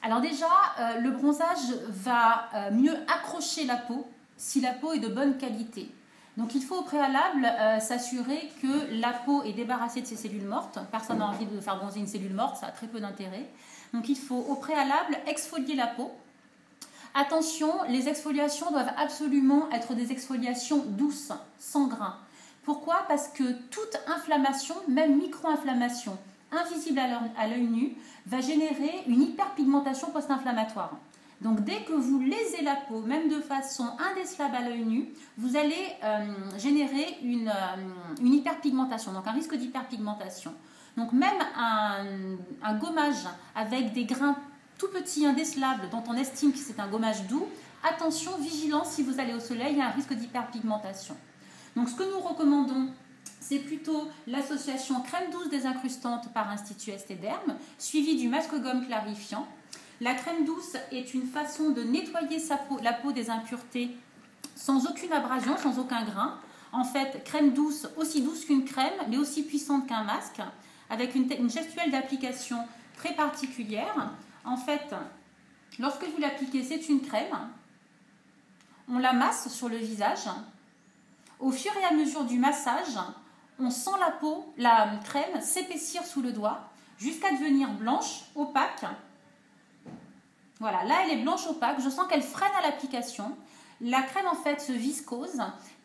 Alors déjà, le bronzage va mieux accrocher la peau si la peau est de bonne qualité. Donc il faut au préalable s'assurer que la peau est débarrassée de ses cellules mortes. Personne n'a envie de faire bronzer une cellule morte, ça a très peu d'intérêt. Donc il faut au préalable exfolier la peau. Attention, les exfoliations doivent absolument être des exfoliations douces, sans grains. Pourquoi? Parce que toute inflammation, même micro-inflammation, invisible à l'œil nu, va générer une hyperpigmentation post-inflammatoire. Donc dès que vous lésez la peau, même de façon indécelable à l'œil nu, vous allez générer une hyperpigmentation, donc un risque d'hyperpigmentation. Donc même un gommage avec des grains tout petits, indécelables, dont on estime que c'est un gommage doux, attention, vigilance, si vous allez au soleil, il y a un risque d'hyperpigmentation. Donc ce que nous recommandons, c'est plutôt l'association crème douce désincrustante par Institut Estée Derme, suivie du masque gomme clarifiant. La crème douce est une façon de nettoyer la peau des impuretés sans aucune abrasion, sans aucun grain. En fait, crème douce, aussi douce qu'une crème, mais aussi puissante qu'un masque, avec une gestuelle d'application très particulière. En fait, lorsque vous l'appliquez, c'est une crème. On la masse sur le visage. Au fur et à mesure du massage, on sent la crème s'épaissir sous le doigt jusqu'à devenir blanche, opaque. Voilà, là elle est blanche opaque, je sens qu'elle freine à l'application. La crème en fait se viscose,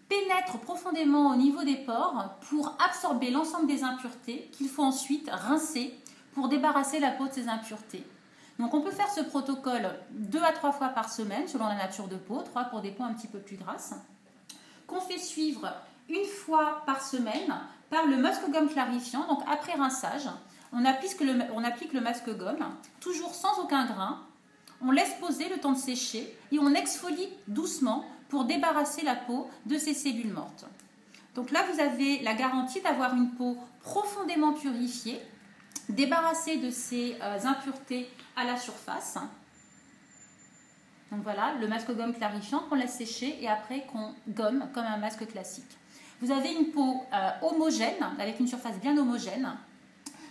pénètre profondément au niveau des pores pour absorber l'ensemble des impuretés qu'il faut ensuite rincer pour débarrasser la peau de ces impuretés. Donc on peut faire ce protocole 2 à 3 fois par semaine selon la nature de peau, 3 pour des peaux un petit peu plus grasses, qu'on fait suivre une fois par semaine par le masque gomme clarifiant. Donc après rinçage, on applique le masque gomme, toujours sans aucun grain. On laisse poser le temps de sécher et on exfolie doucement pour débarrasser la peau de ces cellules mortes. Donc là, vous avez la garantie d'avoir une peau profondément purifiée, débarrassée de ces impuretés à la surface. Donc voilà, le masque gomme clarifiant qu'on laisse sécher et après qu'on gomme comme un masque classique. Vous avez une peau homogène, avec une surface bien homogène,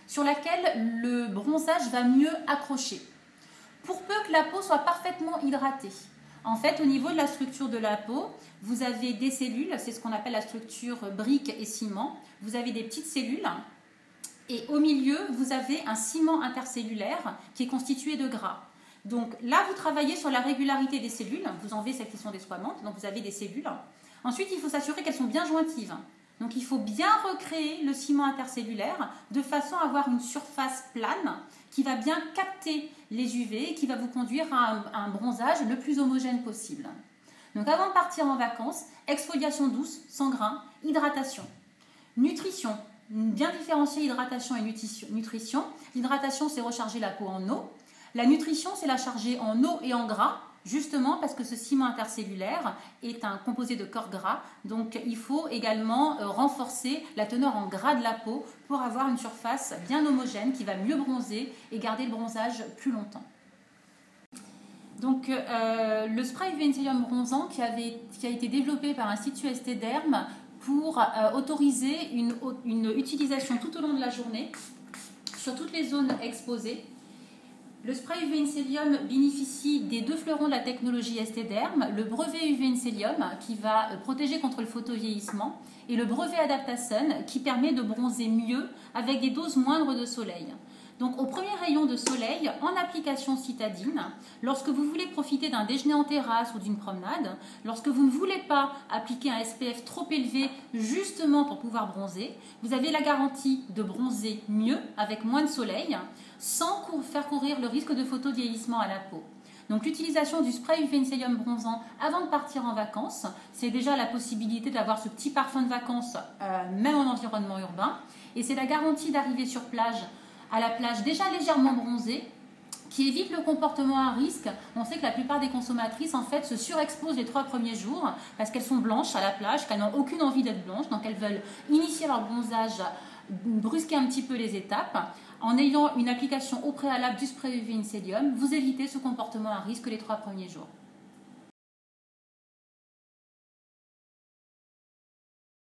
sur laquelle le bronzage va mieux accrocher. Pour peu que la peau soit parfaitement hydratée. En fait, au niveau de la structure de la peau, vous avez des cellules, c'est ce qu'on appelle la structure brique et ciment. Vous avez des petites cellules et au milieu, vous avez un ciment intercellulaire qui est constitué de gras. Donc là, vous travaillez sur la régularité des cellules. Vous enlevez celles qui sont desquamantes, donc vous avez des cellules. Ensuite, il faut s'assurer qu'elles sont bien jointives. Donc il faut bien recréer le ciment intercellulaire de façon à avoir une surface plane qui va bien capter les UV et qui va vous conduire à un bronzage le plus homogène possible. Donc avant de partir en vacances, exfoliation douce, sans grains, hydratation. Nutrition, bien différencier hydratation et nutrition. L'hydratation, c'est recharger la peau en eau. La nutrition, c'est la charger en eau et en gras, justement parce que ce ciment intercellulaire est un composé de corps gras. Donc il faut également renforcer la teneur en gras de la peau pour avoir une surface bien homogène qui va mieux bronzer et garder le bronzage plus longtemps. Donc le spray UV Inselium bronzant qui a été développé par Institut Estée Derme pour autoriser une utilisation tout au long de la journée sur toutes les zones exposées. Le spray UV Inselium bénéficie des 2 fleurons de la technologie Estée Derme, le brevet UV Inselium qui va protéger contre le photovieillissement et le brevet Adaptasun qui permet de bronzer mieux avec des doses moindres de soleil. Donc au premier rayon de soleil, en application citadine, lorsque vous voulez profiter d'un déjeuner en terrasse ou d'une promenade, lorsque vous ne voulez pas appliquer un SPF trop élevé justement pour pouvoir bronzer, vous avez la garantie de bronzer mieux avec moins de soleil sans faire courir le risque de photovieillissement à la peau. Donc l'utilisation du spray UV Inselium bronzant avant de partir en vacances, c'est déjà la possibilité d'avoir ce petit parfum de vacances même en environnement urbain et c'est la garantie d'arriver sur plage à la plage déjà légèrement bronzée, qui évite le comportement à risque. On sait que la plupart des consommatrices en fait se surexposent les 3 premiers jours parce qu'elles sont blanches à la plage, qu'elles n'ont aucune envie d'être blanches, donc elles veulent initier leur bronzage, brusquer un petit peu les étapes. En ayant une application au préalable du spray UV Inselium, vous évitez ce comportement à risque les 3 premiers jours.